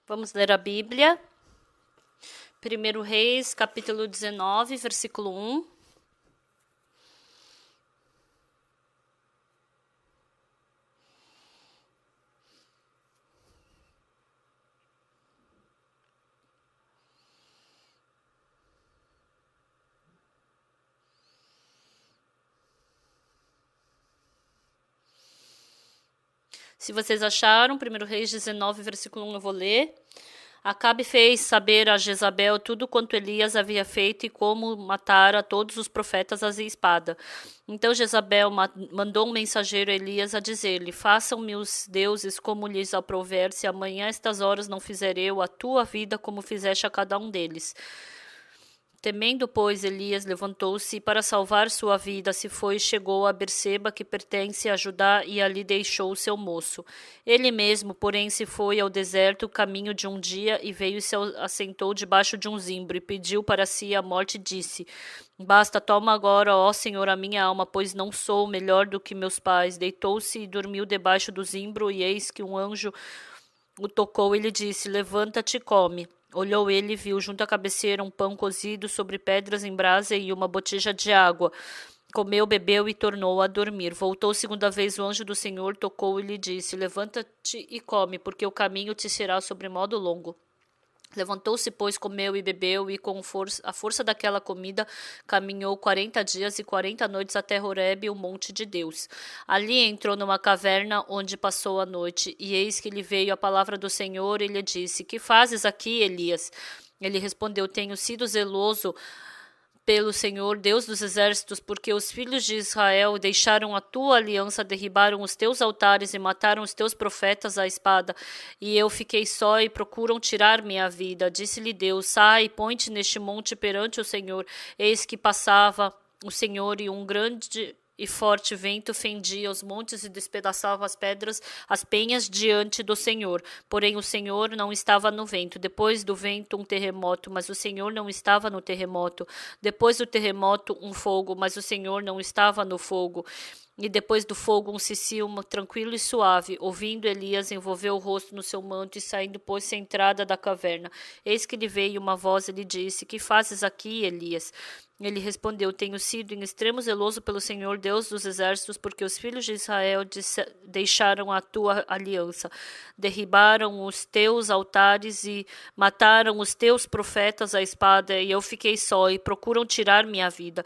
Vamos ler a Bíblia. 1 Reis, capítulo 19, versículo 1. Se vocês acharam, 1 Reis 19, versículo 1, eu vou ler. Acabe fez saber a Jezabel tudo quanto Elias havia feito e como matara todos os profetas à espada. Então Jezabel mandou um mensageiro a Elias a dizer-lhe: Façam-me os deuses como lhes aprouver, se amanhã a estas horas não fizer eu a tua vida como fizeste a cada um deles. Temendo, pois, Elias levantou-se para salvar sua vida, se foi e chegou a Berseba, que pertence a Judá, e ali deixou seu moço. Ele mesmo, porém, se foi ao deserto, caminho de um dia, e veio e se assentou debaixo de um zimbro, e pediu para si a morte, e disse: Basta, toma agora, ó Senhor, a minha alma, pois não sou melhor do que meus pais. Deitou-se e dormiu debaixo do zimbro, e eis que um anjo o tocou e lhe disse: Levanta-te e come. Olhou ele e viu junto à cabeceira um pão cozido sobre pedras em brasa e uma botija de água. Comeu, bebeu e tornou a dormir. Voltou segunda vez o anjo do Senhor, tocou e lhe disse: Levanta-te e come, porque o caminho te será sobremodo longo. Levantou-se, pois, comeu e bebeu, e com a força daquela comida caminhou 40 dias e 40 noites até Horebe, o monte de Deus. Ali entrou numa caverna, onde passou a noite, e eis que lhe veio a palavra do Senhor, e lhe disse: Que fazes aqui, Elias? Ele respondeu: Tenho sido zeloso pelo Senhor, Deus dos exércitos, porque os filhos de Israel deixaram a tua aliança, derribaram os teus altares e mataram os teus profetas à espada. E eu fiquei só e procuram tirar minha vida. Disse-lhe Deus: Sai, põe-te neste monte perante o Senhor. Eis que passava o Senhor e um grande e forte vento fendia os montes e despedaçava as pedras, as penhas diante do Senhor. Porém o Senhor não estava no vento. Depois do vento um terremoto, mas o Senhor não estava no terremoto. Depois do terremoto um fogo, mas o Senhor não estava no fogo. E depois do fogo um cicio tranquilo e suave. Ouvindo, Elias envolveu o rosto no seu manto e saindo pôs-se à entrada da caverna. Eis que lhe veio uma voz e lhe disse: Que fazes aqui, Elias? Ele respondeu: Tenho sido em extremo zeloso pelo Senhor, Deus dos exércitos, porque os filhos de Israel deixaram a tua aliança, derribaram os teus altares e mataram os teus profetas à espada, e eu fiquei só, e procuram tirar minha vida.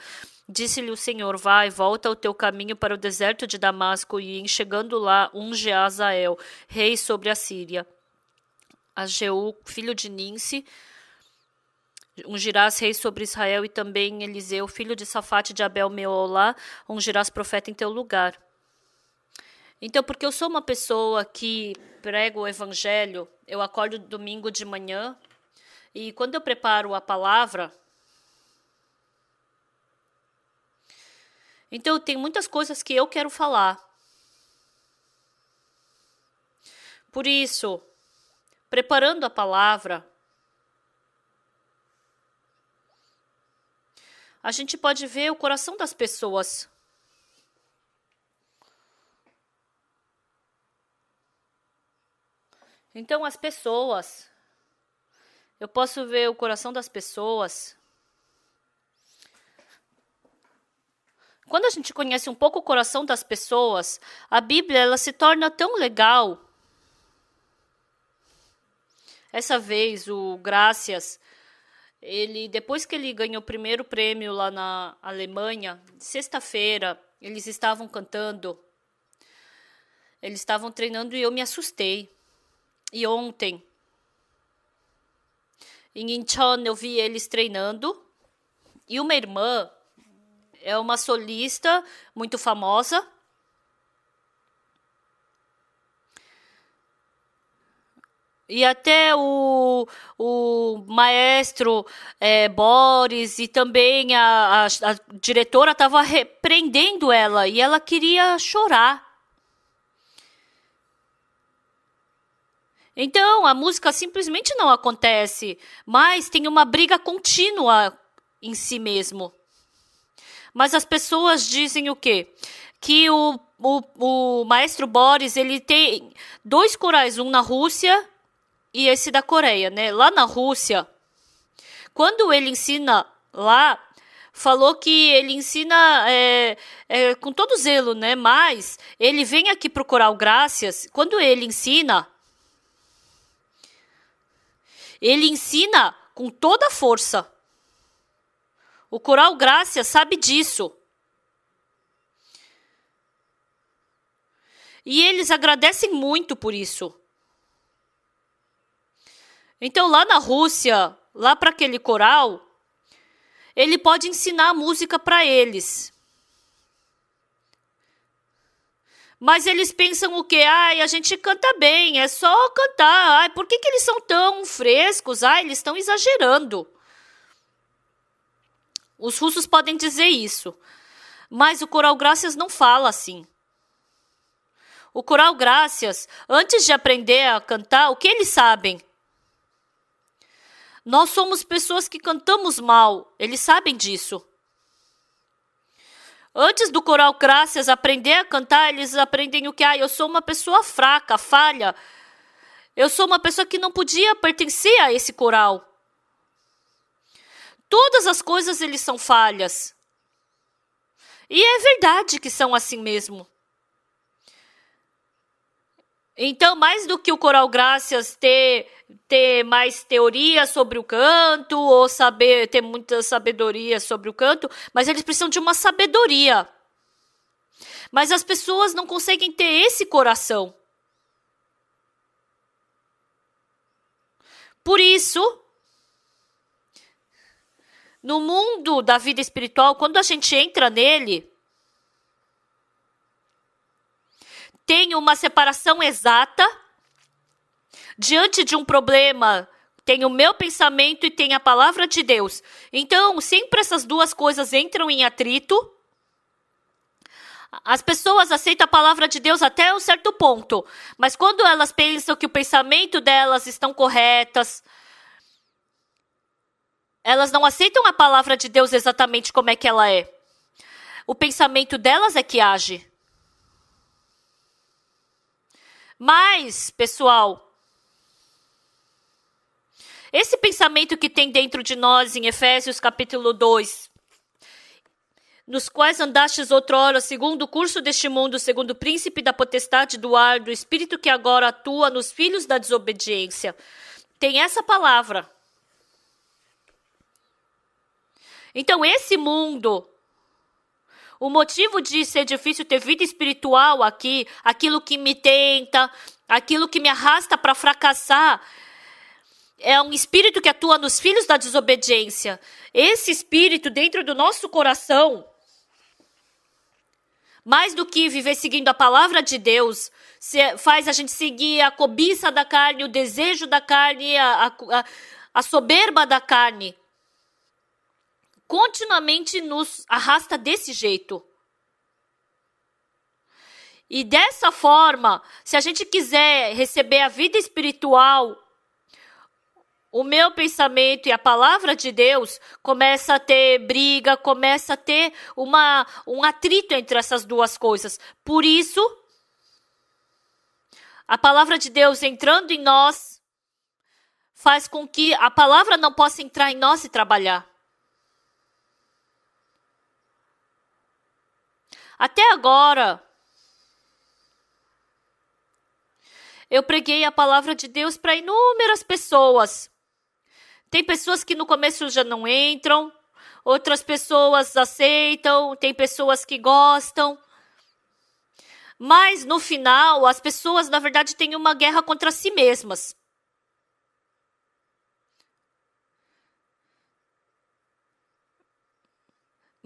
Disse-lhe o Senhor: Vai, volta ao teu caminho para o deserto de Damasco, e em chegando lá, unge a Azael, rei sobre a Síria. A Jeú, filho de Ninsi, ungirás rei sobre Israel, e também Eliseu, filho de Safate de Abel-Meolá, ungirás profeta em teu lugar. Então, porque eu sou uma pessoa que prego o evangelho, eu acordo domingo de manhã, e quando eu preparo a palavra, então tem muitas coisas que eu quero falar. Por isso, preparando a palavra, a gente pode ver o coração das pessoas. Então, as pessoas, eu posso ver o coração das pessoas. Quando a gente conhece um pouco o coração das pessoas, a Bíblia ela se torna tão legal. Essa vez, o Gracias, depois que ele ganhou o primeiro prêmio lá na Alemanha, sexta-feira, eles estavam cantando, eles estavam treinando e eu me assustei. E ontem, em Incheon, eu vi eles treinando, e uma irmã, é uma solista muito famosa. E até o maestro Boris e também a diretora estava repreendendo ela e ela queria chorar. Então, a música simplesmente não acontece, mas tem uma briga contínua em si mesmo. Mas as pessoas dizem o quê? Que o maestro Boris ele tem 2 corais, um na Rússia e esse da Coreia, né? Lá na Rússia, quando ele ensina lá, falou que ele ensina com todo zelo, né? Mas ele vem aqui pro Coral Grácias, quando ele ensina com toda a força. O Coral Grácias sabe disso. E eles agradecem muito por isso. Então, lá na Rússia, lá para aquele coral, ele pode ensinar a música para eles. Mas eles pensam o quê? Ai, a gente canta bem, é só cantar. Ai, por que eles são tão frescos? Ai, eles estão exagerando. Os russos podem dizer isso. Mas o Coral Grácias não fala assim. O Coral Grácias, antes de aprender a cantar, o que eles sabem? Nós somos pessoas que cantamos mal. Eles sabem disso. Antes do Coral Grácias aprender a cantar, eles aprendem o que? Eu sou uma pessoa fraca, falha. Eu sou uma pessoa que não podia pertencer a esse coral. Todas as coisas eles são falhas. E é verdade que são assim mesmo. Então, mais do que o Coral Grácias ter mais teoria sobre o canto, ou ter muita sabedoria sobre o canto, mas eles precisam de uma sabedoria. Mas as pessoas não conseguem ter esse coração. Por isso, no mundo da vida espiritual, quando a gente entra nele, tem uma separação exata. Diante de um problema, tem o meu pensamento e tem a palavra de Deus. Então, sempre essas duas coisas entram em atrito. As pessoas aceitam a palavra de Deus até um certo ponto. Mas quando elas pensam que o pensamento delas estão corretas, elas não aceitam a palavra de Deus exatamente como é que ela é. O pensamento delas é que age. Mas, pessoal, esse pensamento que tem dentro de nós em Efésios capítulo 2, nos quais andastes outrora, segundo o curso deste mundo, segundo o príncipe da potestade do ar, do espírito que agora atua nos filhos da desobediência. Tem essa palavra. Então, esse mundo, o motivo de ser difícil ter vida espiritual aqui, aquilo que me tenta, aquilo que me arrasta para fracassar, é um espírito que atua nos filhos da desobediência. Esse espírito dentro do nosso coração, mais do que viver seguindo a palavra de Deus, faz a gente seguir a cobiça da carne, o desejo da carne, a soberba da carne. Continuamente nos arrasta desse jeito. E dessa forma, se a gente quiser receber a vida espiritual, o meu pensamento e a palavra de Deus começa a ter briga, começa a ter um atrito entre essas duas coisas. Por isso, a palavra de Deus entrando em nós faz com que a palavra não possa entrar em nós e trabalhar. Até agora, eu preguei a palavra de Deus para inúmeras pessoas. Tem pessoas que no começo já não entram, outras pessoas aceitam, tem pessoas que gostam. Mas no final, as pessoas, na verdade, têm uma guerra contra si mesmas.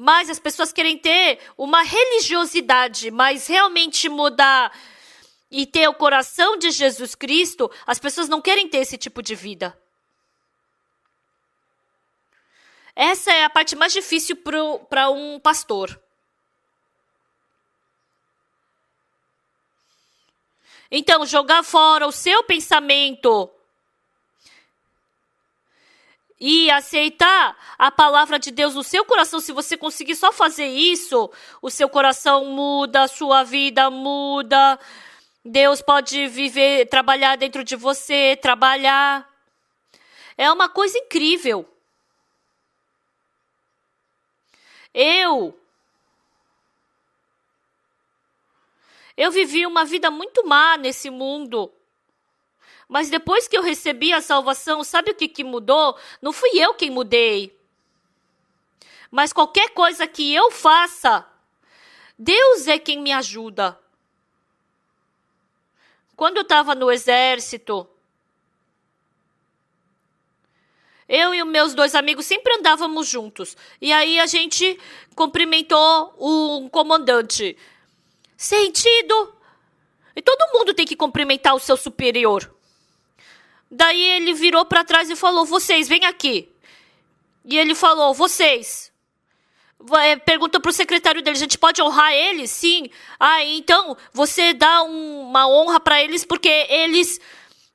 Mas as pessoas querem ter uma religiosidade, mas realmente mudar e ter o coração de Jesus Cristo, as pessoas não querem ter esse tipo de vida. Essa é a parte mais difícil para um pastor. Então, jogar fora o seu pensamento e aceitar a palavra de Deus no seu coração, se você conseguir só fazer isso, o seu coração muda, a sua vida muda. Deus pode viver, trabalhar dentro de você, trabalhar. É uma coisa incrível. Eu vivi uma vida muito má nesse mundo. Mas depois que eu recebi a salvação, sabe o que mudou? Não fui eu quem mudei. Mas qualquer coisa que eu faça, Deus é quem me ajuda. Quando eu estava no exército, eu e os meus 2 amigos sempre andávamos juntos. E aí a gente cumprimentou um comandante. Sentido! E todo mundo tem que cumprimentar o seu superior. Daí ele virou para trás e falou, vocês, vem aqui. E ele falou, vocês. Perguntou para o secretário dele, a gente pode honrar eles? Sim. Ah, então você dá uma honra para eles porque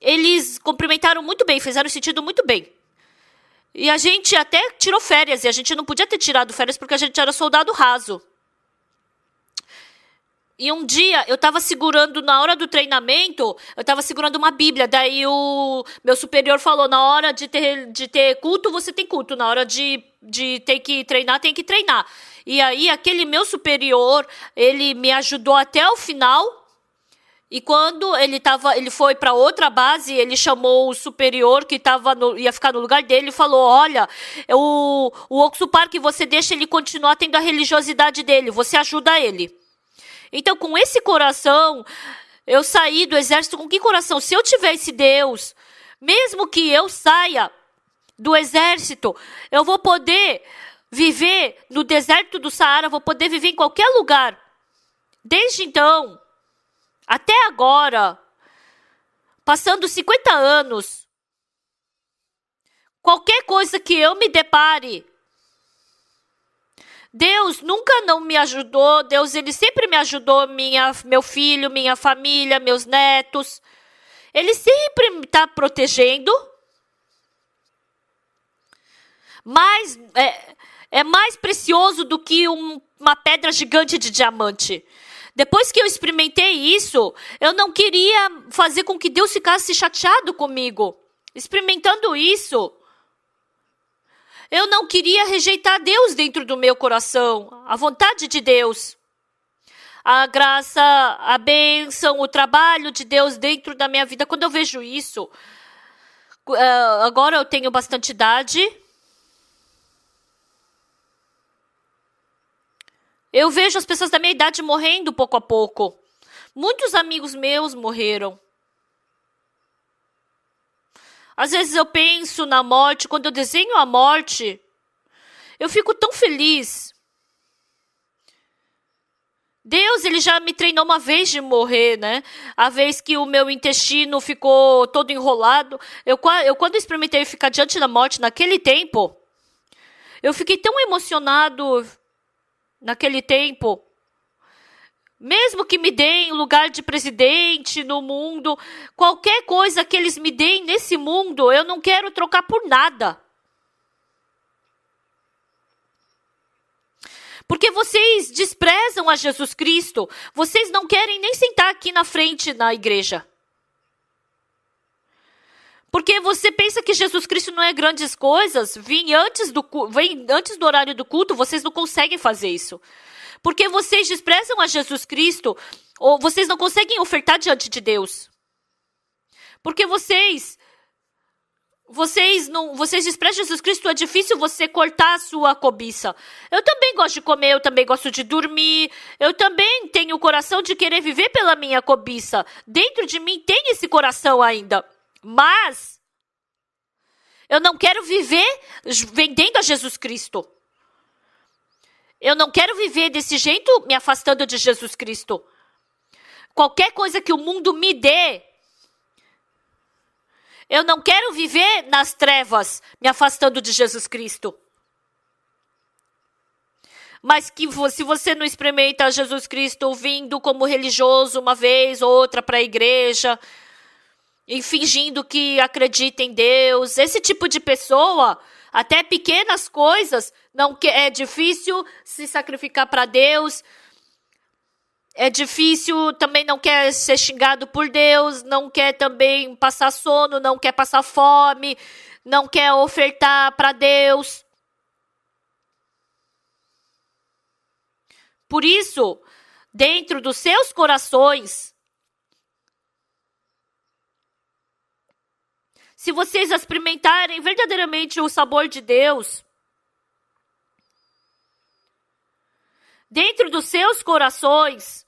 eles cumprimentaram muito bem, fizeram sentido muito bem. E a gente até tirou férias, e a gente não podia ter tirado férias porque a gente era soldado raso. E um dia, eu estava segurando, na hora do treinamento, eu estava segurando uma Bíblia. Daí o meu superior falou, na hora de ter culto, você tem culto. Na hora de ter que treinar, tem que treinar. E aí, aquele meu superior, ele me ajudou até o final. E quando ele foi para outra base, ele chamou o superior que ia ficar no lugar dele e falou, olha, o Oxupar que você deixa ele continuar tendo a religiosidade dele, você ajuda ele. Então, com esse coração, eu saí do exército com que coração? Se eu tivesse Deus, mesmo que eu saia do exército, eu vou poder viver no deserto do Saara, vou poder viver em qualquer lugar. Desde então, até agora, passando 50 anos, qualquer coisa que eu me depare, Deus nunca não me ajudou, Deus ele sempre me ajudou, meu filho, minha família, meus netos. Ele sempre me está protegendo. Mas é mais precioso do que uma pedra gigante de diamante. Depois que eu experimentei isso, eu não queria fazer com que Deus ficasse chateado comigo. Experimentando isso, eu não queria rejeitar Deus dentro do meu coração, a vontade de Deus. A graça, a bênção, o trabalho de Deus dentro da minha vida. Quando eu vejo isso, agora eu tenho bastante idade. Eu vejo as pessoas da minha idade morrendo pouco a pouco. Muitos amigos meus morreram. Às vezes eu penso na morte, quando eu desenho a morte, eu fico tão feliz. Deus, ele já me treinou uma vez de morrer, né? A vez que o meu intestino ficou todo enrolado. Eu quando experimentei ficar diante da morte naquele tempo, eu fiquei tão emocionado naquele tempo. Mesmo que me deem lugar de presidente no mundo, qualquer coisa que eles me deem nesse mundo, eu não quero trocar por nada. Porque vocês desprezam a Jesus Cristo, vocês não querem nem sentar aqui na frente na igreja. Porque você pensa que Jesus Cristo não é grandes coisas, vem antes do horário do culto, vocês não conseguem fazer isso. Porque vocês desprezam a Jesus Cristo, ou vocês não conseguem ofertar diante de Deus. Porque vocês desprezam Jesus Cristo, é difícil você cortar a sua cobiça. Eu também gosto de comer, eu também gosto de dormir, eu também tenho o coração de querer viver pela minha cobiça. Dentro de mim tem esse coração ainda. Mas eu não quero viver vendendo a Jesus Cristo. Eu não quero viver desse jeito, me afastando de Jesus Cristo. Qualquer coisa que o mundo me dê, eu não quero viver nas trevas, me afastando de Jesus Cristo. Mas que se você não experimenta Jesus Cristo vindo como religioso uma vez ou outra para a igreja, e fingindo que acredita em Deus, esse tipo de pessoa, até pequenas coisas, é difícil se sacrificar para Deus. é difícil, também não quer ser xingado por Deus, não quer também passar sono, não quer passar fome, não quer ofertar para Deus. Por isso, dentro dos seus corações, se vocês experimentarem verdadeiramente o sabor de Deus, dentro dos seus corações,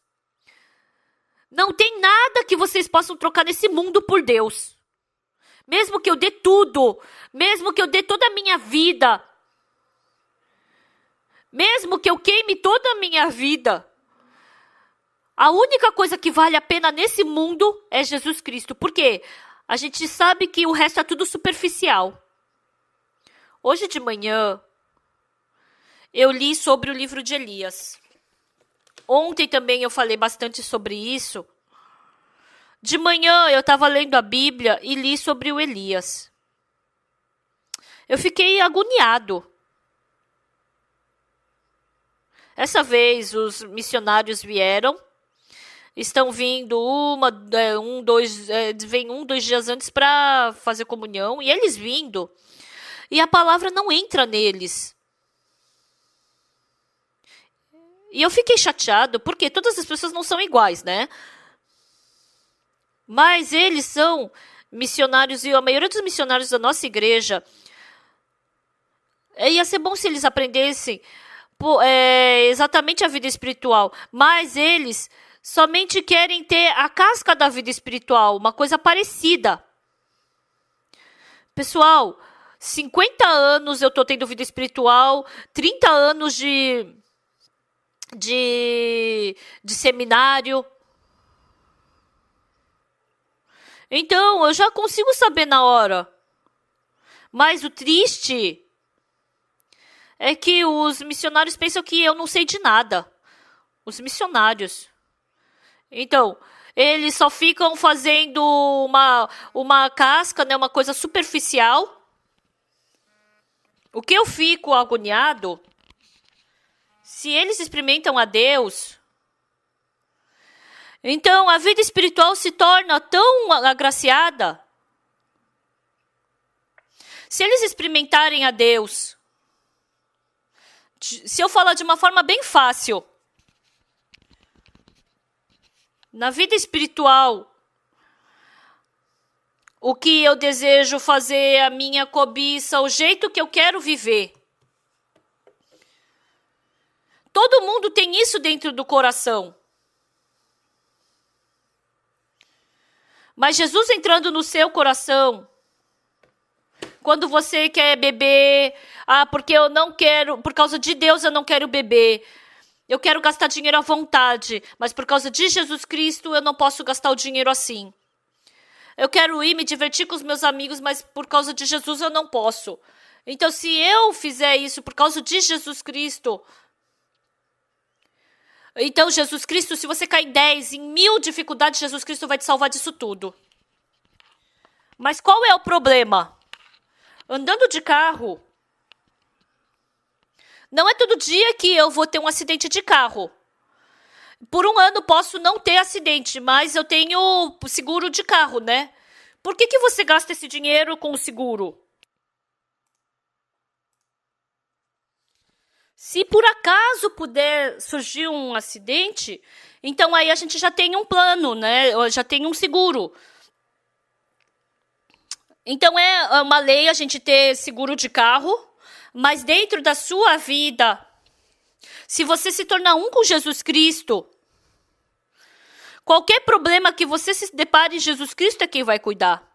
não tem nada que vocês possam trocar nesse mundo por Deus. Mesmo que eu dê tudo, mesmo que eu dê toda a minha vida, mesmo que eu queime toda a minha vida, a única coisa que vale a pena nesse mundo é Jesus Cristo. Por quê? A gente sabe que o resto é tudo superficial. Hoje de manhã, eu li sobre o livro de Elias. Ontem também eu falei bastante sobre isso. De manhã eu estava lendo a Bíblia e li sobre o Elias. Eu fiquei agoniado. Essa vez os missionários vieram. Estão vindo vem 2 dias antes para fazer comunhão. E eles vindo. E a palavra não entra neles. E eu fiquei chateado, porque todas as pessoas não são iguais, né? Mas eles são missionários, e a maioria dos missionários da nossa igreja, ia ser bom se eles aprendessem exatamente a vida espiritual. Mas eles somente querem ter a casca da vida espiritual, uma coisa parecida. Pessoal, 50 anos eu estou tendo vida espiritual, 30 anos de seminário. Então, eu já consigo saber na hora. Mas o triste é que os missionários pensam que eu não sei de nada. Os missionários. Então, eles só ficam fazendo uma casca, né, uma coisa superficial. O que eu fico agoniado, se eles experimentam a Deus, então a vida espiritual se torna tão agraciada. Se eles experimentarem a Deus, se eu falar de uma forma bem fácil, na vida espiritual, o que eu desejo fazer, a minha cobiça, o jeito que eu quero viver. Todo mundo tem isso dentro do coração. Mas Jesus entrando no seu coração, quando você quer beber, porque eu não quero, por causa de Deus eu não quero beber. Eu quero gastar dinheiro à vontade, mas por causa de Jesus Cristo eu não posso gastar o dinheiro assim. Eu quero ir me divertir com os meus amigos, mas por causa de Jesus eu não posso. Então, se eu fizer isso por causa de Jesus Cristo, então Jesus Cristo, se você cair em 10, em 1000 dificuldades, Jesus Cristo vai te salvar disso tudo. Mas qual é o problema? Andando de carro, não é todo dia que eu vou ter um acidente de carro. Por um ano posso não ter acidente, mas eu tenho seguro de carro, né? Por que você gasta esse dinheiro com o seguro? Se por acaso puder surgir um acidente, então aí a gente já tem um plano, né? Já tem um seguro. Então é uma lei a gente ter seguro de carro, mas dentro da sua vida, se você se tornar um com Jesus Cristo, qualquer problema que você se depare, Jesus Cristo é quem vai cuidar.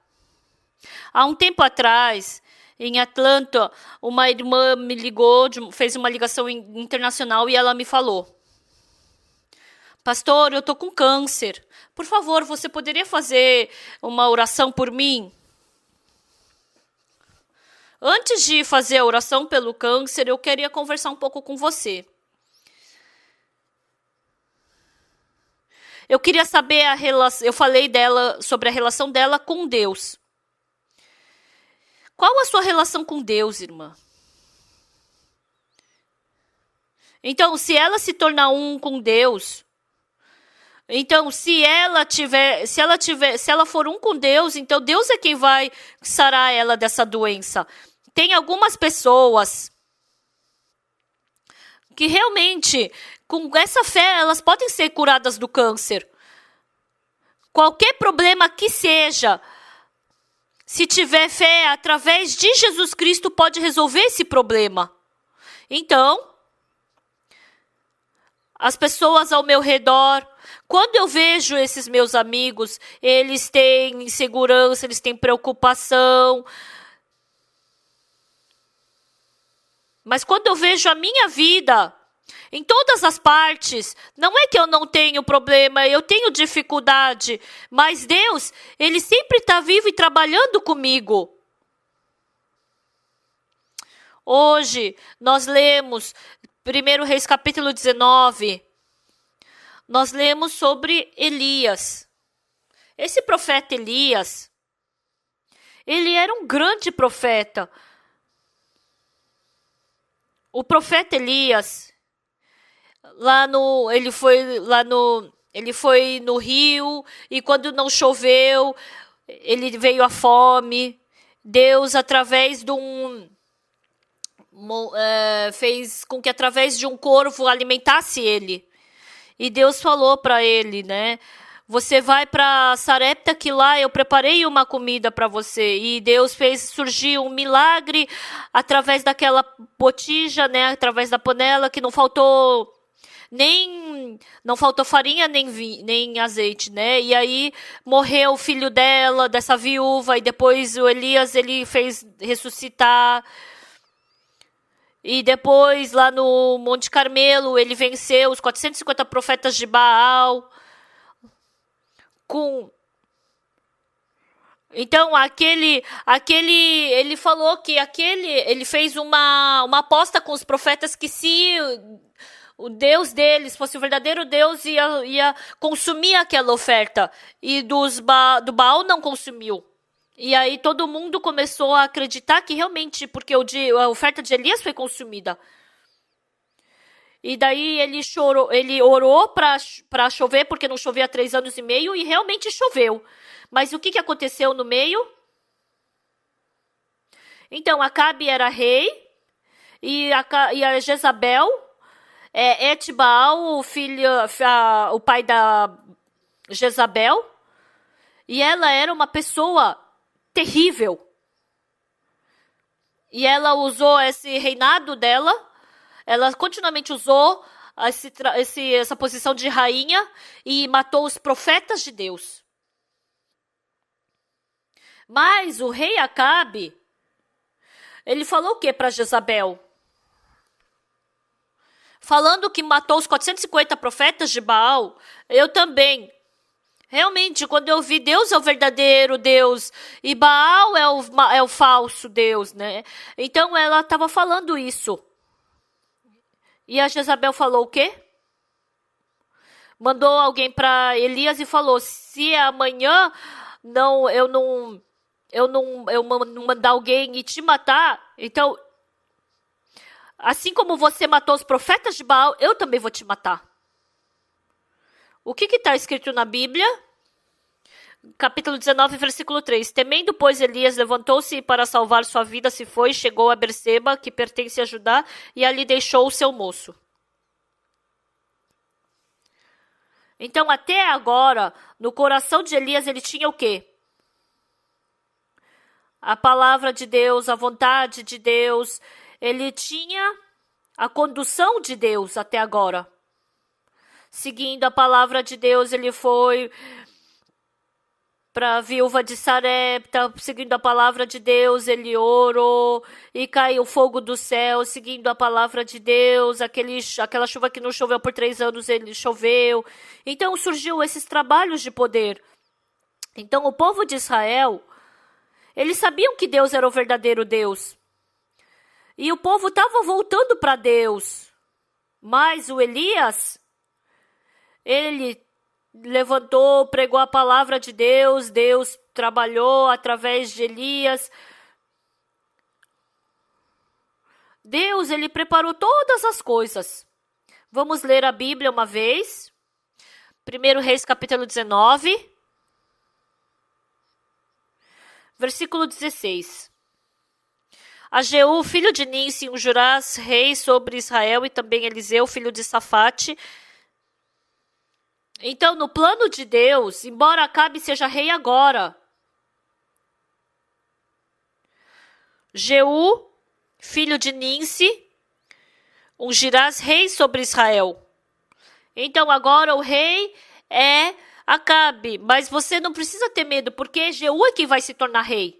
Há um tempo atrás, em Atlanta, uma irmã me ligou, fez uma ligação internacional e ela me falou: pastor, eu estou com câncer. Por favor, você poderia fazer uma oração por mim? Antes de fazer a oração pelo câncer, eu queria conversar um pouco com você. Eu queria saber a relação. Eu falei dela sobre a relação dela com Deus. Qual a sua relação com Deus, irmã? Então, se ela se tornar um com Deus, Então, se ela for um com Deus, então Deus é quem vai sarar ela dessa doença. Tem algumas pessoas que realmente, com essa fé, elas podem ser curadas do câncer. Qualquer problema que seja, se tiver fé, através de Jesus Cristo, pode resolver esse problema. Então, as pessoas ao meu redor, quando eu vejo esses meus amigos, eles têm insegurança, eles têm preocupação. Mas quando eu vejo a minha vida, em todas as partes, não é que eu não tenho problema, eu tenho dificuldade, mas Deus, Ele sempre está vivo e trabalhando comigo. Hoje, nós lemos 1 Reis capítulo 19, nós lemos sobre Elias. Esse profeta Elias, ele era um grande profeta. O profeta Elias, ele foi no rio e quando não choveu, ele veio a fome. Deus, através de fez com que através de um corvo alimentasse ele. E Deus falou para ele, né? Você vai para Sarepta, que lá eu preparei uma comida para você. E Deus fez surgir um milagre através daquela botija, né? Através da panela, que não faltou farinha nem azeite, né? E aí morreu o filho dela, dessa viúva, e depois o Elias ele fez ressuscitar. E depois lá no Monte Carmelo ele venceu os 450 profetas de Baal. Então ele falou que ele fez uma aposta com os profetas que se o Deus deles fosse o verdadeiro Deus, ia consumir aquela oferta. E do Baal não consumiu. E aí todo mundo começou a acreditar que realmente, porque a oferta de Elias foi consumida. E daí ele orou para chover, porque não chovia há 3 anos e meio, e realmente choveu. Mas o que aconteceu no meio? Então, Acabe era rei, e a Jezabel, Etbaal, o pai da Jezabel, e ela era uma pessoa terrível. E ela usou esse reinado dela, ela continuamente usou essa posição de rainha e matou os profetas de Deus. Mas o rei Acabe, ele falou o que para Jezabel? Falando que matou os 450 profetas de Baal, eu também. Realmente, quando eu vi Deus é o verdadeiro Deus e Baal é o falso Deus, né? Então ela estava falando isso. E a Jezabel falou o quê? Mandou alguém para Elias e falou: se amanhã eu não mandar alguém e te matar, então, assim como você matou os profetas de Baal, eu também vou te matar. O que está escrito na Bíblia? Capítulo 19, versículo 3. Temendo, pois, Elias levantou-se e para salvar sua vida se foi e chegou a Berseba, que pertence a Judá, e ali deixou o seu moço. Então, até agora, no coração de Elias, ele tinha o quê? A palavra de Deus, a vontade de Deus. Ele tinha a condução de Deus até agora. Seguindo a palavra de Deus, ele foi para a viúva de Sarepta, seguindo a palavra de Deus, ele orou e caiu fogo do céu, seguindo a palavra de Deus, aquela chuva que não choveu por 3 anos, ele choveu. Então surgiu esses trabalhos de poder. Então o povo de Israel, eles sabiam que Deus era o verdadeiro Deus. E o povo estava voltando para Deus. Mas o Elias, ele levantou, pregou a palavra de Deus, Deus trabalhou através de Elias. Deus, ele preparou todas as coisas. Vamos ler a Bíblia uma vez. 1 Reis, capítulo 19, versículo 16. A Jeú, filho de Ninsi, ungirás rei sobre Israel, e também Eliseu, filho de Safate. Então, no plano de Deus, embora Acabe seja rei agora, Jeú, filho de Ninsi, ungirás rei sobre Israel. Então, agora o rei é Acabe, mas você não precisa ter medo, porque Jeú é quem vai se tornar rei.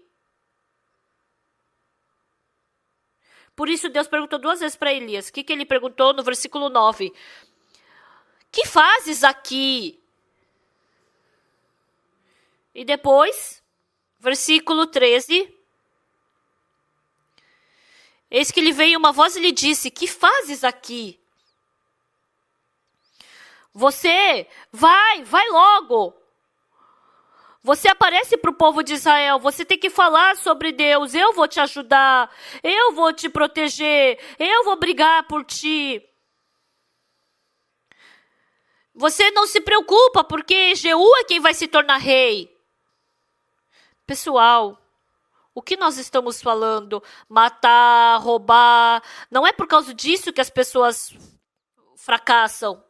Por isso, Deus perguntou 2 vezes para Elias. O que ele perguntou no versículo 9? Que fazes aqui? E depois, versículo 13. Eis que lhe veio uma voz e lhe disse: que fazes aqui? Você, vai logo. Você aparece para o povo de Israel, você tem que falar sobre Deus, eu vou te ajudar, eu vou te proteger, eu vou brigar por ti. Você não se preocupa, porque Jeú é quem vai se tornar rei. Pessoal, o que nós estamos falando? Matar, roubar, não é por causa disso que as pessoas fracassam.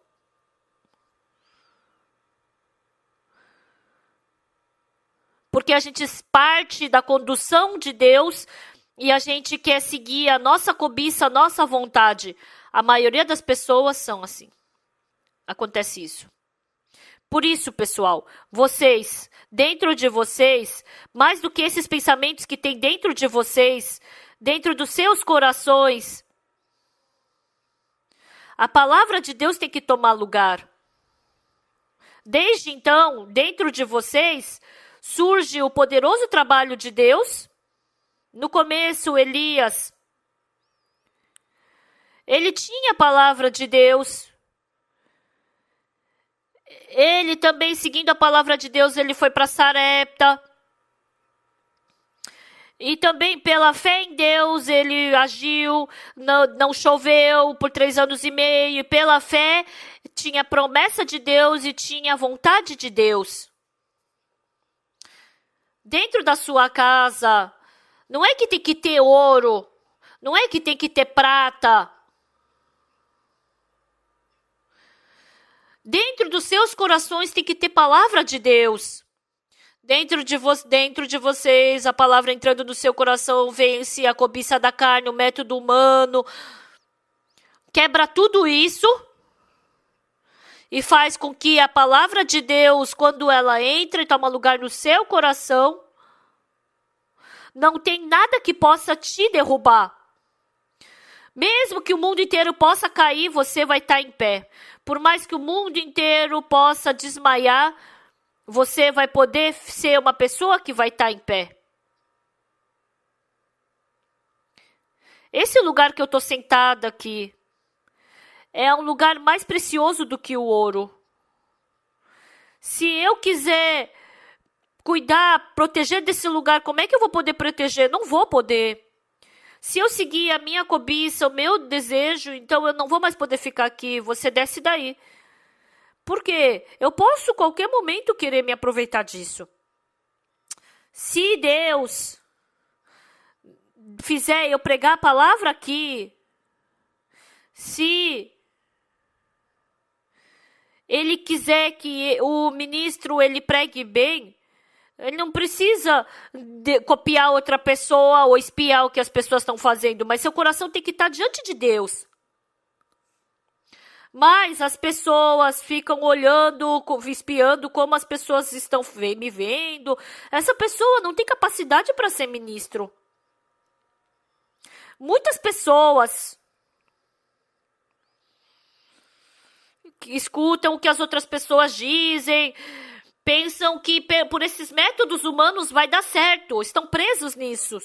Porque a gente parte da condução de Deus e a gente quer seguir a nossa cobiça, a nossa vontade. A maioria das pessoas são assim. Acontece isso. Por isso, pessoal, vocês, dentro de vocês, mais do que esses pensamentos que tem dentro de vocês, dentro dos seus corações, a palavra de Deus tem que tomar lugar. Desde então, dentro de vocês, surge o poderoso trabalho de Deus. No começo, Elias, ele tinha a palavra de Deus. Ele também, seguindo a palavra de Deus, ele foi para Sarepta. E também pela fé em Deus, ele agiu, não choveu por 3 anos e meio. E pela fé, tinha a promessa de Deus e tinha a vontade de Deus. Dentro da sua casa, não é que tem que ter ouro, não é que tem que ter prata. Dentro dos seus corações tem que ter palavra de Deus. Dentro de vocês, a palavra entrando no seu coração vence a cobiça da carne, o método humano. Quebra tudo isso e faz com que a palavra de Deus, quando ela entra e toma lugar no seu coração, não tem nada que possa te derrubar. Mesmo que o mundo inteiro possa cair, você vai estar em pé. Por mais que o mundo inteiro possa desmaiar, você vai poder ser uma pessoa que vai estar em pé. Esse lugar que eu estou sentada aqui é um lugar mais precioso do que o ouro. Se eu quiser cuidar, proteger desse lugar, como é que eu vou poder proteger? Não vou poder. Se eu seguir a minha cobiça, o meu desejo, então eu não vou mais poder ficar aqui. Você desce daí. Por quê? Eu posso, a qualquer momento, querer me aproveitar disso. Se Deus fizer eu pregar a palavra aqui, se Ele quiser que o ministro ele pregue bem, ele não precisa copiar outra pessoa ou espiar o que as pessoas estão fazendo, mas seu coração tem que estar diante de Deus. Mas as pessoas ficam olhando, espiando como as pessoas estão me vendo. Essa pessoa não tem capacidade para ser ministro. Muitas pessoas que escutam o que as outras pessoas dizem, pensam que por esses métodos humanos vai dar certo, estão presos nisso.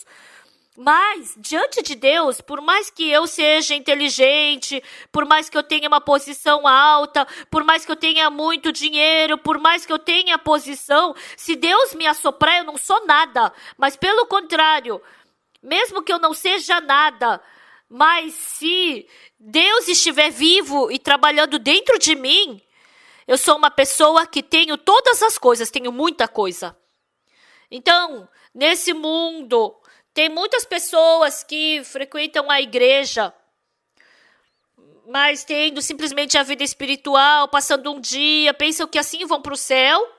Mas, diante de Deus, por mais que eu seja inteligente, por mais que eu tenha uma posição alta, por mais que eu tenha muito dinheiro, por mais que eu tenha posição, se Deus me assoprar, eu não sou nada. Mas, pelo contrário, mesmo que eu não seja nada, mas se Deus estiver vivo e trabalhando dentro de mim, Eu sou uma pessoa que tenho todas as coisas, tenho muita coisa. Então, nesse mundo, tem muitas pessoas que frequentam a igreja, mas tendo simplesmente a vida espiritual, passando um dia, pensam que assim vão para o céu.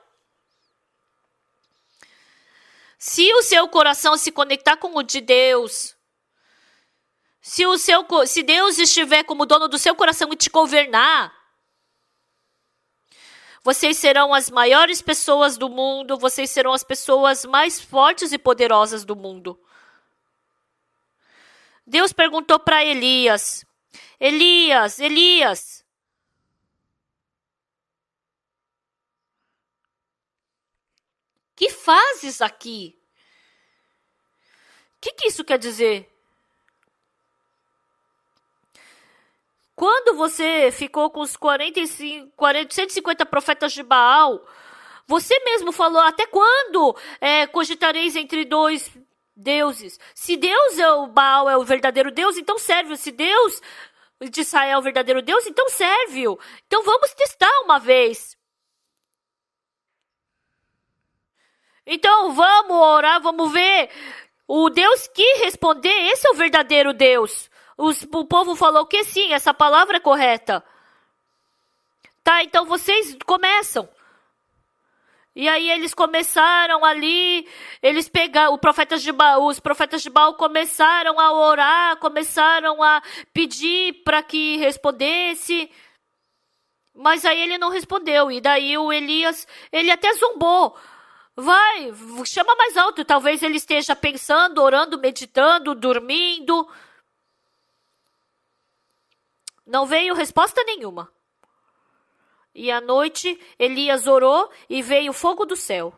Se o seu coração se conectar com o de Deus, se Deus estiver como dono do seu coração e te governar, vocês serão as maiores pessoas do mundo, vocês serão as pessoas mais fortes e poderosas do mundo. Deus perguntou para Elias, Elias, que fazes aqui? O que isso quer dizer? Quando você ficou com os 150 profetas de Baal, você mesmo falou, até quando cogitareis entre dois deuses? Se Deus o Baal é o verdadeiro Deus, então serve-o. Se Deus de Israel é o verdadeiro Deus, então serve-o. Então vamos testar uma vez. Então vamos orar, vamos ver. O Deus que responder, esse é o verdadeiro Deus. O povo falou que sim, essa palavra é correta. Tá, então vocês começam. E aí eles começaram ali, eles pegaram, os profetas de Baal começaram a orar, começaram a pedir para que respondesse. Mas aí ele não respondeu. E daí o Elias, ele até zombou. Vai, chama mais alto. Talvez ele esteja pensando, orando, meditando, dormindo. Não veio resposta nenhuma. E à noite, Elias orou e veio fogo do céu.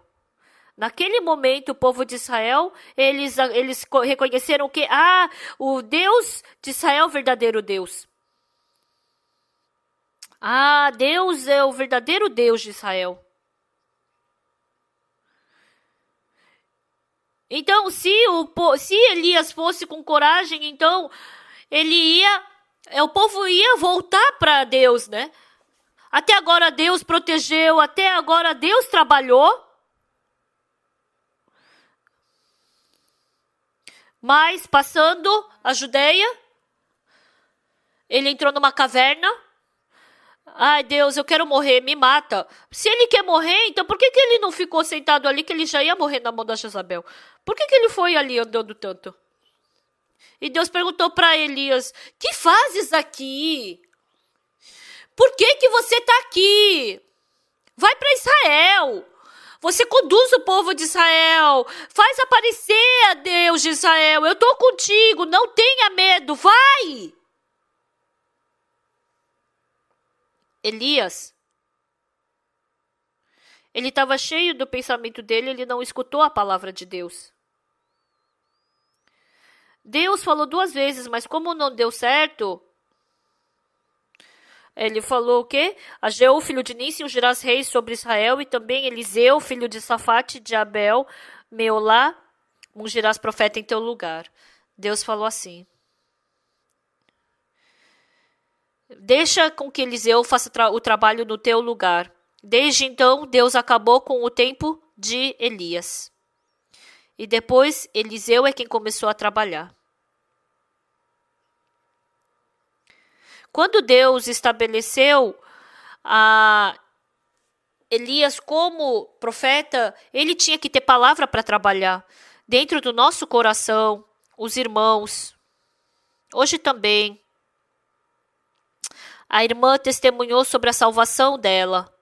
Naquele momento, o povo de Israel, eles reconheceram que, o Deus de Israel é o verdadeiro Deus. Deus é o verdadeiro Deus de Israel. Então, se Elias fosse com coragem, então, o povo ia voltar para Deus, né? Até agora Deus protegeu, até agora Deus trabalhou. Mas, passando a Judeia, ele entrou numa caverna. Ai, Deus, eu quero morrer, me mata. Se ele quer morrer, então por que ele não ficou sentado ali, que ele já ia morrer na mão da Jezabel? Por que ele foi ali andando tanto? E Deus perguntou para Elias, que fazes aqui? Por que você está aqui? Vai para Israel. Você conduz o povo de Israel. Faz aparecer a Deus de Israel. Eu estou contigo. Não tenha medo. Vai. Elias, ele estava cheio do pensamento dele. Ele não escutou a palavra de Deus. Deus falou 2 vezes, mas como não deu certo... Ele falou o quê? Ageu, filho de Nissi, ungirás reis sobre Israel, e também Eliseu, filho de Safate, de Abel, Meolá, ungirás profeta em teu lugar. Deus falou assim. Deixa com que Eliseu faça o trabalho no teu lugar. Desde então, Deus acabou com o tempo de Elias. E depois, Eliseu é quem começou a trabalhar. Quando Deus estabeleceu Elias como profeta, ele tinha que ter palavra para trabalhar. Dentro do nosso coração, os irmãos. Hoje também. A irmã testemunhou sobre a salvação dela.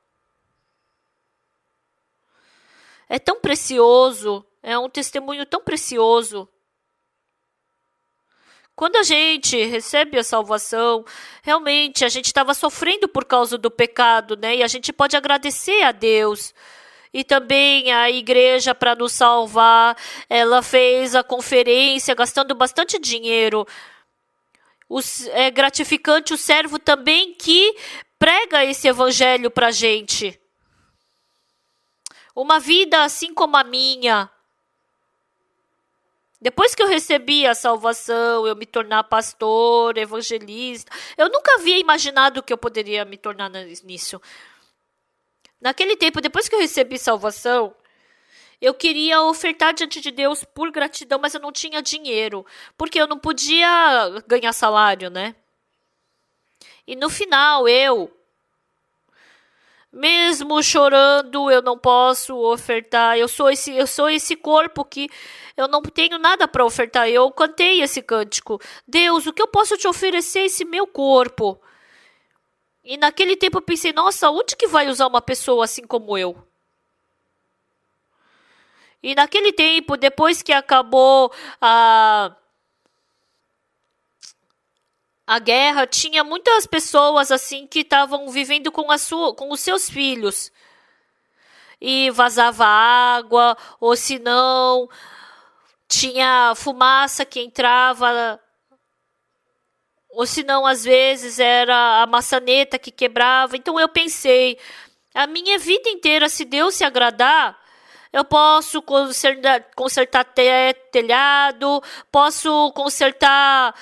É tão precioso, é um testemunho tão precioso. Quando a gente recebe a salvação, realmente a gente estava sofrendo por causa do pecado, né? E a gente pode agradecer a Deus. E também a igreja, para nos salvar, ela fez a conferência gastando bastante dinheiro. É gratificante o servo também que prega esse evangelho para a gente. Uma vida assim como a minha. Depois que eu recebi a salvação, eu me tornar pastor, evangelista, eu nunca havia imaginado que eu poderia me tornar nisso. Naquele tempo, depois que eu recebi salvação, eu queria ofertar diante de Deus por gratidão, mas eu não tinha dinheiro, porque eu não podia ganhar salário, né? E no final, mesmo chorando, eu não posso ofertar. Eu sou esse corpo que eu não tenho nada para ofertar. Eu cantei esse cântico. Deus, o que eu posso te oferecer é esse meu corpo? E naquele tempo eu pensei, nossa, onde que vai usar uma pessoa assim como eu? E naquele tempo, depois que acabou a guerra, tinha muitas pessoas assim que estavam vivendo com os seus filhos. E vazava água, ou se não, tinha fumaça que entrava, ou se não, às vezes era a maçaneta que quebrava. Então eu pensei, a minha vida inteira, se Deus se agradar, eu posso consertar telhado, posso consertar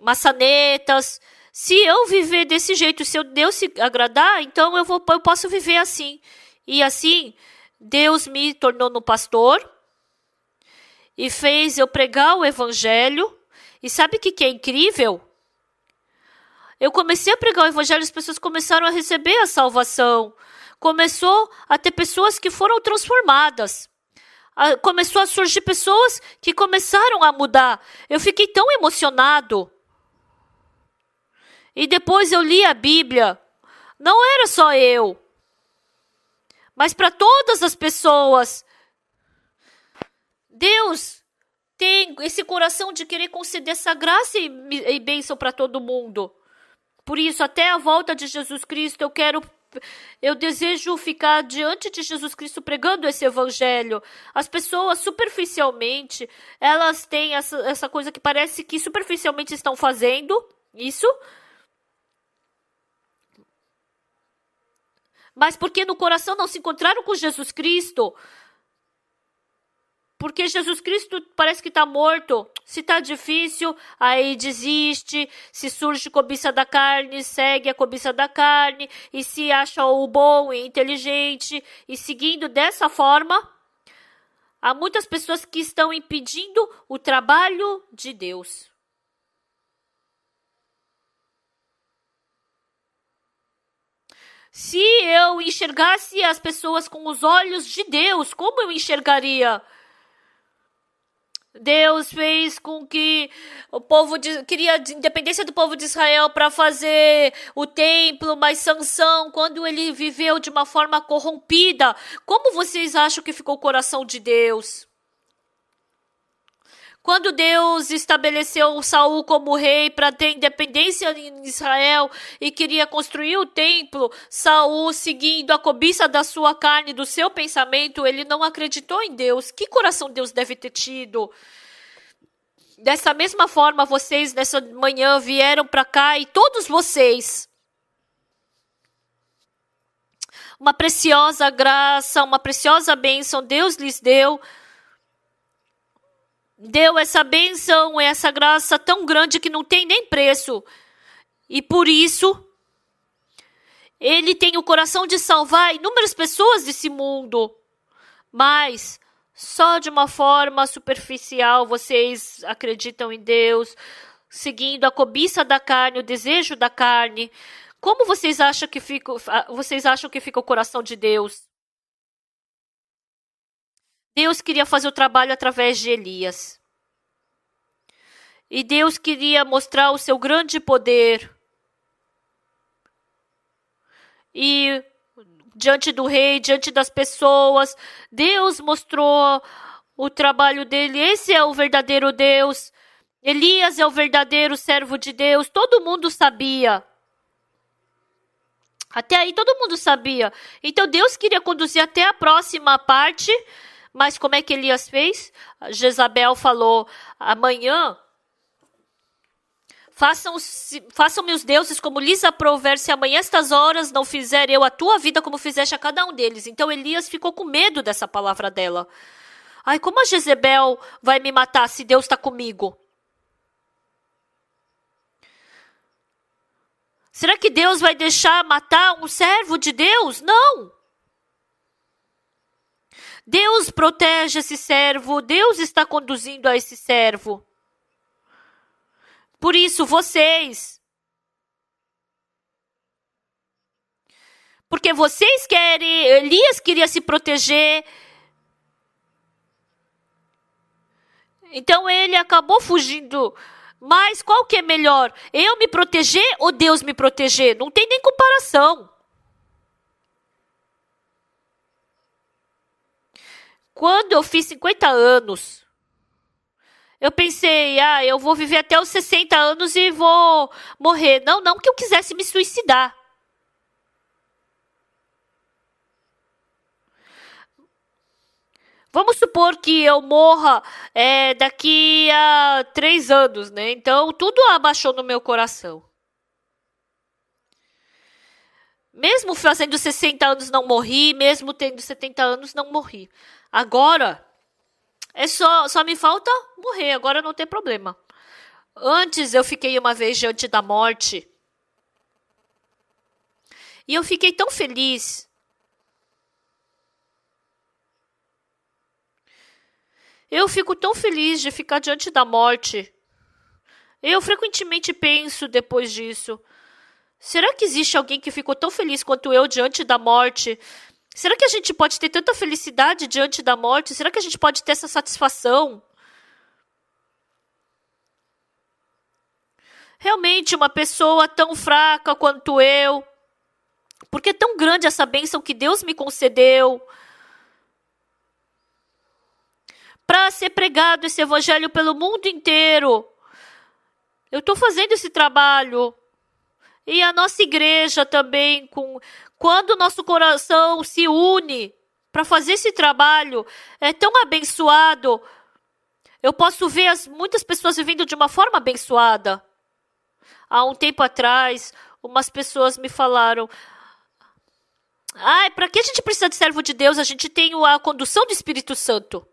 maçanetas. Se eu viver desse jeito, se Deus se agradar, então eu posso viver assim. E assim, Deus me tornou no pastor e fez eu pregar o evangelho. E sabe o que é incrível? Eu comecei a pregar o evangelho e as pessoas começaram a receber a salvação. Começou a ter pessoas que foram transformadas. Começou a surgir pessoas que começaram a mudar. Eu fiquei tão emocionado. E depois eu li a Bíblia. Não era só eu, mas para todas as pessoas. Deus tem esse coração de querer conceder essa graça e bênção para todo mundo. Por isso, até a volta de Jesus Cristo, eu desejo ficar diante de Jesus Cristo pregando esse evangelho. As pessoas, superficialmente, elas têm essa coisa que parece que superficialmente estão fazendo isso, mas porque no coração não se encontraram com Jesus Cristo. Porque Jesus Cristo parece que está morto. Se está difícil, aí desiste. Se surge cobiça da carne, segue a cobiça da carne. E se acha o bom e inteligente. E seguindo dessa forma, há muitas pessoas que estão impedindo o trabalho de Deus. Se eu enxergasse as pessoas com os olhos de Deus, como eu enxergaria? Deus fez com que o povo queria a independência do povo de Israel para fazer o templo, mas Sansão, quando ele viveu de uma forma corrompida, como vocês acham que ficou o coração de Deus? Quando Deus estabeleceu Saul como rei para ter independência em Israel e queria construir o templo, Saul, seguindo a cobiça da sua carne, do seu pensamento, ele não acreditou em Deus. Que coração Deus deve ter tido? Dessa mesma forma, vocês nessa manhã vieram para cá e todos vocês, uma preciosa graça, uma preciosa bênção Deus lhes deu. Deu essa bênção, essa graça tão grande que não tem nem preço. E por isso, Ele tem o coração de salvar inúmeras pessoas desse mundo. Mas, só de uma forma superficial, vocês acreditam em Deus, seguindo a cobiça da carne, o desejo da carne. Como vocês acham que fica o coração de Deus? Deus queria fazer o trabalho através de Elias. E Deus queria mostrar o seu grande poder. E diante do rei, diante das pessoas, Deus mostrou o trabalho dele. Esse é o verdadeiro Deus. Elias é o verdadeiro servo de Deus. Todo mundo sabia. Até aí todo mundo sabia. Então Deus queria conduzir até a próxima parte. Mas como é que Elias fez? Jezabel falou, amanhã façam-me os deuses como lhes aprouver, se amanhã estas horas não fizer eu a tua vida como fizeste a cada um deles. Então Elias ficou com medo dessa palavra dela. Ai, como a Jezebel vai me matar se Deus está comigo? Será que Deus vai deixar matar um servo de Deus? Não. Deus protege esse servo, Deus está conduzindo a esse servo. Por isso, porque vocês querem, Elias queria se proteger, então ele acabou fugindo. Mas qual que é melhor? Eu me proteger ou Deus me proteger? Não tem nem comparação. Quando eu fiz 50 anos, eu pensei, eu vou viver até os 60 anos e vou morrer. Não que eu quisesse me suicidar. Vamos supor que eu morra daqui a 3 anos, né? Então, tudo abaixou no meu coração. Mesmo fazendo 60 anos não morri, mesmo tendo 70 anos não morri. Agora, só me falta morrer, agora não tem problema. Antes eu fiquei uma vez diante da morte. E eu fiquei tão feliz. Eu fico tão feliz de ficar diante da morte. Eu frequentemente penso depois disso. Será que existe alguém que ficou tão feliz quanto eu diante da morte? Será que a gente pode ter tanta felicidade diante da morte? Será que a gente pode ter essa satisfação? Realmente, uma pessoa tão fraca quanto eu, porque é tão grande essa bênção que Deus me concedeu, para ser pregado esse evangelho pelo mundo inteiro. Eu estou fazendo esse trabalho. E a nossa igreja também, quando o nosso coração se une para fazer esse trabalho, é tão abençoado. Eu posso ver muitas pessoas vivendo de uma forma abençoada. Há um tempo atrás, umas pessoas me falaram: para que a gente precisa de servo de Deus? A gente tem a condução do Espírito Santo.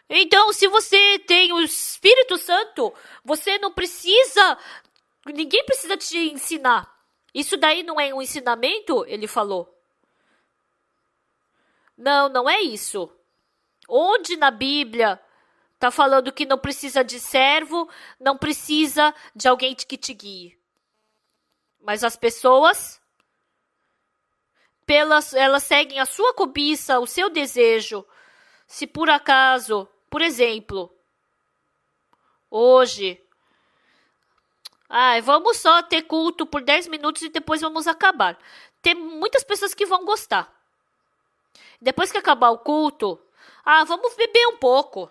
Então, se você tem o Espírito Santo, você não precisa, ninguém precisa te ensinar. Isso daí não é um ensinamento? Ele falou. Não é isso. Onde na Bíblia está falando que não precisa de servo, não precisa de alguém que te guie. Mas as pessoas, elas seguem a sua cobiça, o seu desejo. Se por acaso, por exemplo, hoje, vamos só ter culto por 10 minutos e depois vamos acabar. Tem muitas pessoas que vão gostar. Depois que acabar o culto, vamos beber um pouco.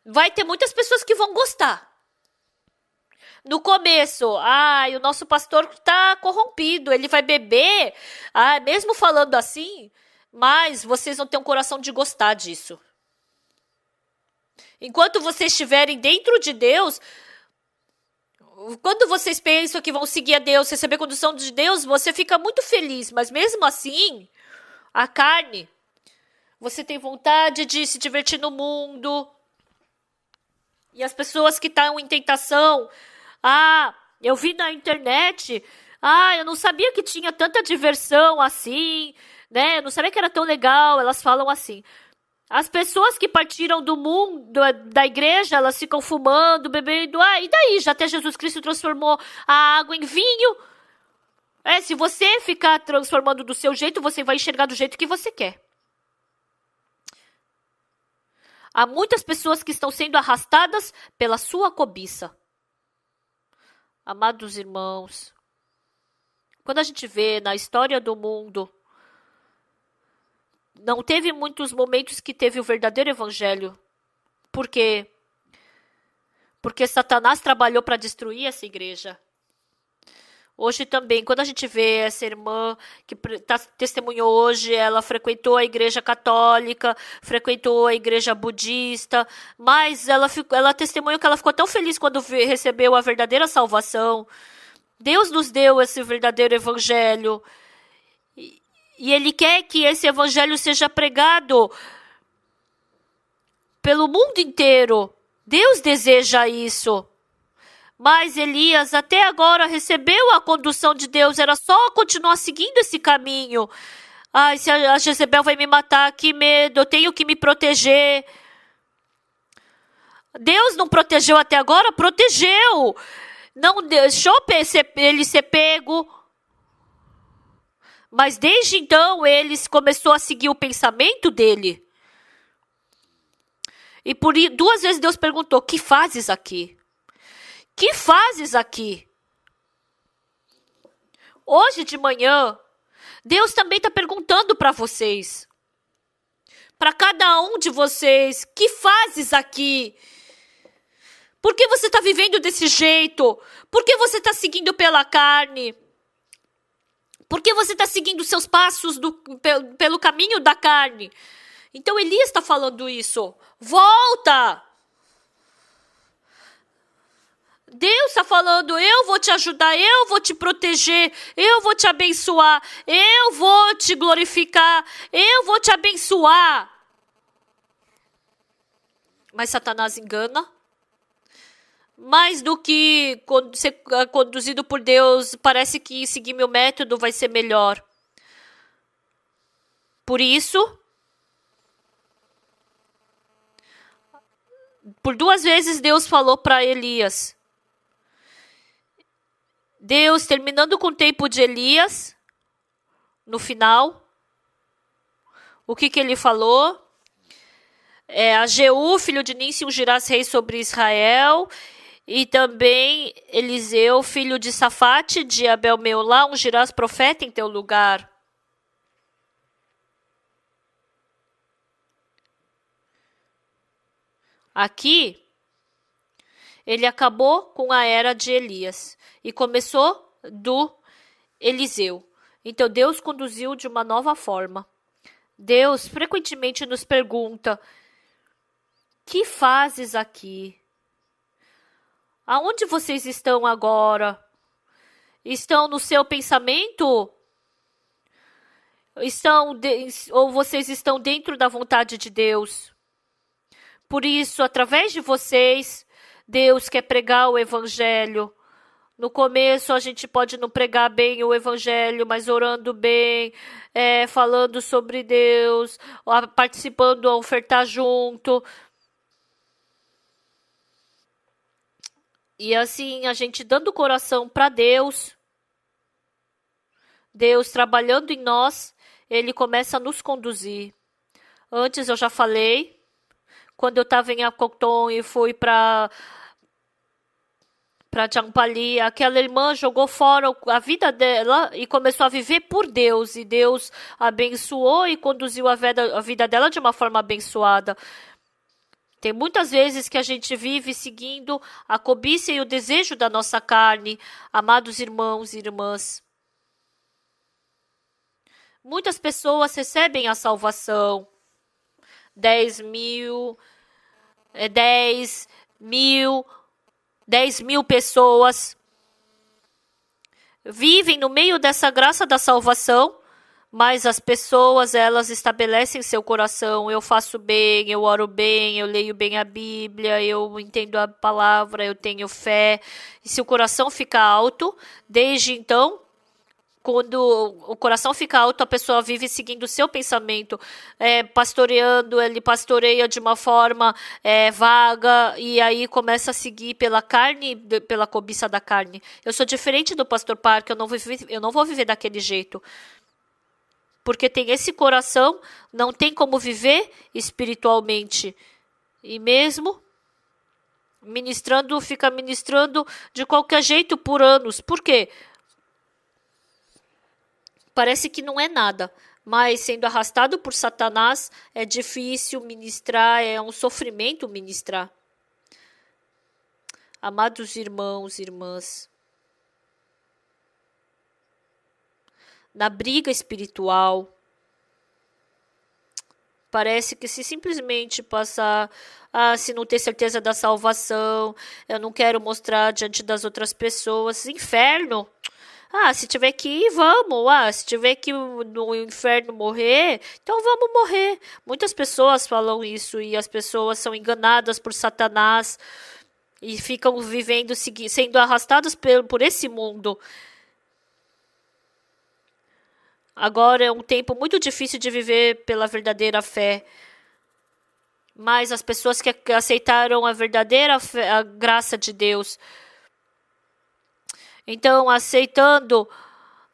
Vai ter muitas pessoas que vão gostar. No começo, o nosso pastor está corrompido, ele vai beber, mesmo falando assim, mas vocês vão ter um coração de gostar disso. Enquanto vocês estiverem dentro de Deus, quando vocês pensam que vão seguir a Deus, receber a condução de Deus, você fica muito feliz. Mas mesmo assim, a carne, você tem vontade de se divertir no mundo. E as pessoas que estão em tentação, eu vi na internet, eu não sabia que tinha tanta diversão assim, né? Eu não sabia que era tão legal, elas falam assim. As pessoas que partiram do mundo, da igreja, elas ficam fumando, bebendo. E daí? Já até Jesus Cristo transformou a água em vinho. Se você ficar transformando do seu jeito, você vai enxergar do jeito que você quer. Há muitas pessoas que estão sendo arrastadas pela sua cobiça. Amados irmãos, quando a gente vê na história do mundo, não teve muitos momentos que teve o verdadeiro evangelho. Por quê? Porque Satanás trabalhou para destruir essa igreja. Hoje também, quando a gente vê essa irmã que testemunhou hoje, ela frequentou a igreja católica, frequentou a igreja budista, mas ela testemunhou que ela ficou tão feliz quando recebeu a verdadeira salvação. Deus nos deu esse verdadeiro evangelho. E Ele quer que esse evangelho seja pregado pelo mundo inteiro. Deus deseja isso. Mas Elias até agora recebeu a condução de Deus, era só continuar seguindo esse caminho. Ai, se a Jezebel vai me matar, que medo, eu tenho que me proteger. Deus não protegeu até agora? Protegeu. Não deixou ele ser pego. Mas desde então ele começou a seguir o pensamento dele. E por 2 vezes Deus perguntou: que fazes aqui? Que fazes aqui? Hoje de manhã, Deus também está perguntando para vocês. Para cada um de vocês: que fazes aqui? Por que você está vivendo desse jeito? Por que você está seguindo pela carne? Por que você está seguindo seus passos pelo caminho da carne? Então Elias está falando isso. Volta! Deus está falando: eu vou te ajudar, eu vou te proteger, eu vou te abençoar, eu vou te glorificar, eu vou te abençoar. Mas Satanás engana. Mais do que ser conduzido por Deus, parece que seguir meu método vai ser melhor. Por isso, por 2 vezes Deus falou para Elias. Deus, terminando com o tempo de Elias, no final, o que ele falou? A Jeú, filho de Nício, ungirás rei sobre Israel. E também Eliseu, filho de Safate, de Abel-Meolá, ungirás profeta em teu lugar. Aqui, ele acabou com a era de Elias e começou do Eliseu. Então, Deus conduziu de uma nova forma. Deus frequentemente nos pergunta: que fazes aqui? Aonde vocês estão agora? Estão no seu pensamento? Ou vocês estão dentro da vontade de Deus? Por isso, através de vocês, Deus quer pregar o evangelho. No começo, a gente pode não pregar bem o evangelho, mas orando bem, falando sobre Deus, participando, ofertar junto. E assim, a gente dando o coração para Deus, Deus trabalhando em nós, Ele começa a nos conduzir. Antes eu já falei, quando eu estava em Akoton e fui para Champali, aquela irmã jogou fora a vida dela e começou a viver por Deus. E Deus abençoou e conduziu a vida dela de uma forma abençoada. Tem muitas vezes que a gente vive seguindo a cobiça e o desejo da nossa carne, amados irmãos e irmãs. Muitas pessoas recebem a salvação. 10 mil pessoas vivem no meio dessa graça da salvação. Mas as pessoas, elas estabelecem seu coração: eu faço bem, eu oro bem, eu leio bem a Bíblia, eu entendo a palavra, eu tenho fé. E se o coração fica alto, desde então, quando o coração fica alto, a pessoa vive seguindo o seu pensamento, pastoreando, ele pastoreia de uma forma vaga, e aí começa a seguir pela carne, pela cobiça da carne. Eu sou diferente do pastor Parker, eu não vou viver daquele jeito. Porque tem esse coração, não tem como viver espiritualmente. E mesmo ministrando, fica ministrando de qualquer jeito por anos. Por quê? Parece que não é nada. Mas sendo arrastado por Satanás, é difícil ministrar, é um sofrimento ministrar. Amados irmãos e irmãs, na briga espiritual, parece que se simplesmente passar, se não ter certeza da salvação, eu não quero mostrar diante das outras pessoas, inferno. Se tiver que ir, vamos. Se tiver que ir no inferno morrer, então vamos morrer. Muitas pessoas falam isso e as pessoas são enganadas por Satanás. e ficam vivendo, sendo arrastados por esse mundo. Agora é um tempo muito difícil de viver pela verdadeira fé. Mas as pessoas que aceitaram a verdadeira fé, a graça de Deus, então aceitando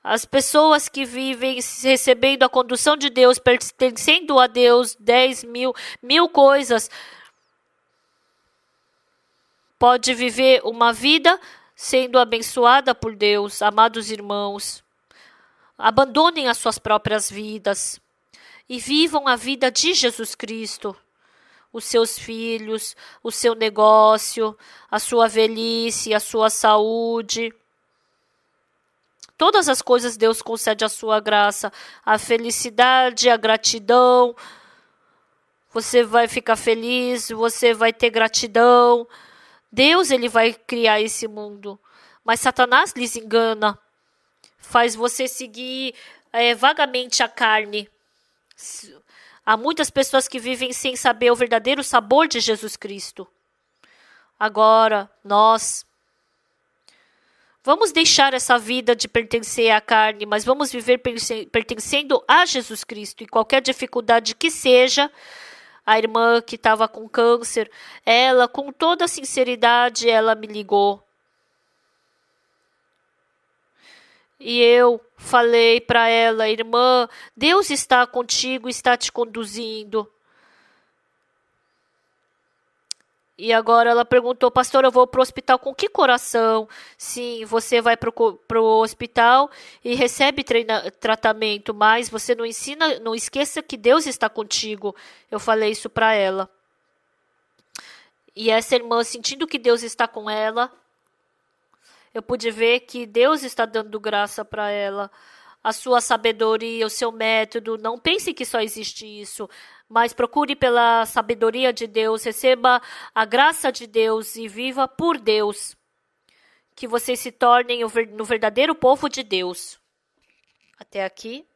as pessoas que vivem recebendo a condução de Deus, pertencendo a Deus, 10.000 coisas, pode viver uma vida sendo abençoada por Deus. Amados irmãos, abandonem as suas próprias vidas e vivam a vida de Jesus Cristo. Os seus filhos, o seu negócio, a sua velhice, a sua saúde. Todas as coisas Deus concede a sua graça, a felicidade, a gratidão. Você vai ficar feliz, você vai ter gratidão. Deus, ele vai criar esse mundo. Mas Satanás lhes engana. Faz você seguir vagamente a carne. Há muitas pessoas que vivem sem saber o verdadeiro sabor de Jesus Cristo. Agora, nós vamos deixar essa vida de pertencer à carne, mas vamos viver pertencendo a Jesus Cristo. E qualquer dificuldade que seja, a irmã que estava com câncer, ela, com toda sinceridade, ela me ligou. E eu falei para ela, irmã, Deus está contigo, está te conduzindo. E agora ela perguntou, pastor, eu vou para o hospital com que coração? Sim, você vai para o hospital e recebe tratamento, mas você não esqueça que Deus está contigo. Eu falei isso para ela. E essa irmã, sentindo que Deus está com ela, eu pude ver que Deus está dando graça para ela. A sua sabedoria, o seu método. Não pense que só existe isso. Mas procure pela sabedoria de Deus. Receba a graça de Deus e viva por Deus. Que vocês se tornem no verdadeiro povo de Deus. Até aqui.